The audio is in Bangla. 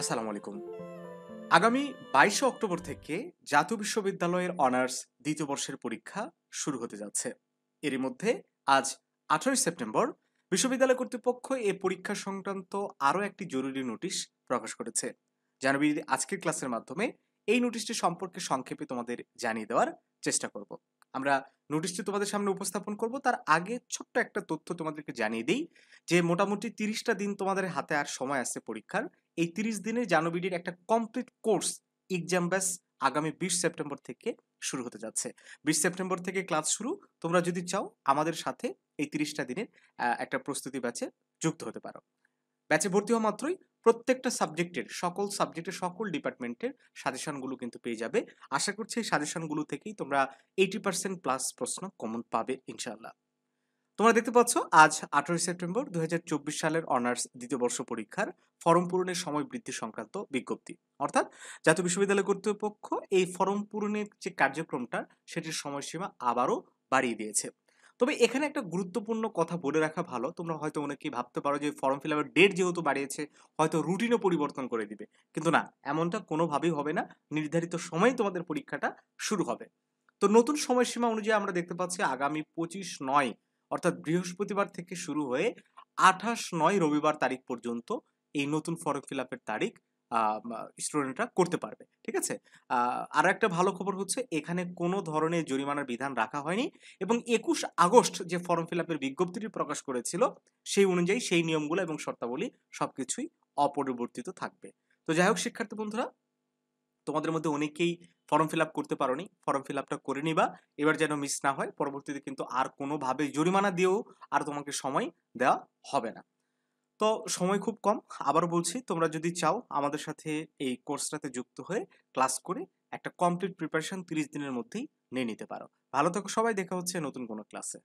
আসসালামু আলাইকুম। আগামী ২২শে অক্টোবর থেকে জাতীয় বিশ্ববিদ্যালয়ের অনার্স ২য় বর্ষের পরীক্ষা শুরু হতে যাচ্ছে। এরই মধ্যে আজ ১৮ই সেপ্টেম্বর বিশ্ববিদ্যালয় কর্তৃপক্ষ এ পরীক্ষা সংক্রান্ত আরও একটি জরুরি নোটিশ প্রকাশ করেছে। জানাবি আজকের ক্লাসের মাধ্যমে এই নোটিশটি সম্পর্কে সংক্ষেপে তোমাদের জানিয়ে দেওয়ার চেষ্টা করব। আমরা নোটিশটি তোমাদের সামনে উপস্থাপন করব, তার আগে ছোট্ট একটা তথ্য তোমাদেরকে জানিয়ে দেই যে মোটামুটি ৩০টা দিন তোমাদের হাতে আর সময় আছে পরীক্ষার। এই ৩০ দিনে জানুবিডির একটা কমপ্লিট কোর্স এক্সাম ব্যাচ আগামী ২০ সেপ্টেম্বর থেকে শুরু হতে যাচ্ছে। ২০ সেপ্টেম্বর থেকে ক্লাস শুরু। তোমরা যদি চাও আমাদের সাথে এই ৩০টা দিনের একটা প্রস্তুতি ব্যাচে যুক্ত হতে পারো। ব্যাচে ভর্তি হওয়া মাত্রই প্রত্যেকটা সাবজেক্টের সকল ডিপার্টমেন্টের সাজেশনগুলো কিন্তু পেয়ে যাবে। আশা করছি এই সাজেশনগুলো থেকেই তোমরা 80% প্লাস প্রশ্ন কমন পাবে ইনশাআল্লাহ। তোমরা দেখতে পাচ্ছ আজ ১৮ সেপ্টেম্বর ২০২৪ সালের অনার্স ২য় বর্ষ পরীক্ষার ফরম পূরণের সময় বৃদ্ধি সংক্রান্ত বিজ্ঞপ্তি। অর্থাৎ জাতীয় বিশ্ববিদ্যালয় কর্তৃপক্ষ এই ফরম পূরণের যে কার্যক্রমটা সেটির সময়সীমা আবারও বাড়িয়ে দিয়েছে। তবে এখানে একটা গুরুত্বপূর্ণ কথা বলে রাখা ভালো। তোমরা হয়তো অনেকেই ভাবতে পারো যে ফর্ম ফিল আপের ডেট যেহেতু বাড়িয়েছে হয়তো রুটিনও পরিবর্তন করে দিবে। কিন্তু না, এমনটা কোনোভাবেই হবে না। নির্ধারিত সময়েই তোমাদের পরীক্ষাটা শুরু হবে। তো নতুন সময়সীমা অনুযায়ী আমরা দেখতে পাচ্ছি আগামী ২৫/৯ অর্থাৎ বৃহস্পতিবার থেকে শুরু হয়ে ২৮/৯ রবিবার তারিখ পর্যন্ত এই নতুন ফর্ম ফিল আপের তারিখ স্টুডেন্টরা করতে পারবে। ঠিক আছে? আরো একটা ভালো খবর হচ্ছে এখানে কোনো ধরনের জরিমানার বিধান রাখা হয়নি এবং ২১ আগস্ট যে ফর্ম ফিল আপের বিজ্ঞপ্তিটি প্রকাশ করেছিল সেই অনুযায়ী সেই নিয়মগুলো এবং শর্তাবলী সবকিছুই অপরিবর্তিত থাকবে। তো যাই হোক শিক্ষার্থী বন্ধুরা, তোমাদের মধ্যে অনেকেই ফর্ম ফিল আপ করতে পারোনি। ফর্ম ফিল আপটা করে নিবা। এবার যেন মিস না হয়। পরবর্তীতে কিন্তু আর কোনোভাবে জরিমানা দিয়েও আর তোমাকে সময় দেওয়া হবে না। তো সময় খুব কম। আবারও বলছি, তোমরা যদি চাও আমাদের সাথে এই কোর্সটাতে যুক্ত হয়ে ক্লাস করে একটা কমপ্লিট প্রিপারেশন ৩০ দিনের মধ্যেই নিয়ে নিতে পারো। ভালো থাকো সবাই। দেখা হচ্ছে নতুন কোনো ক্লাসে।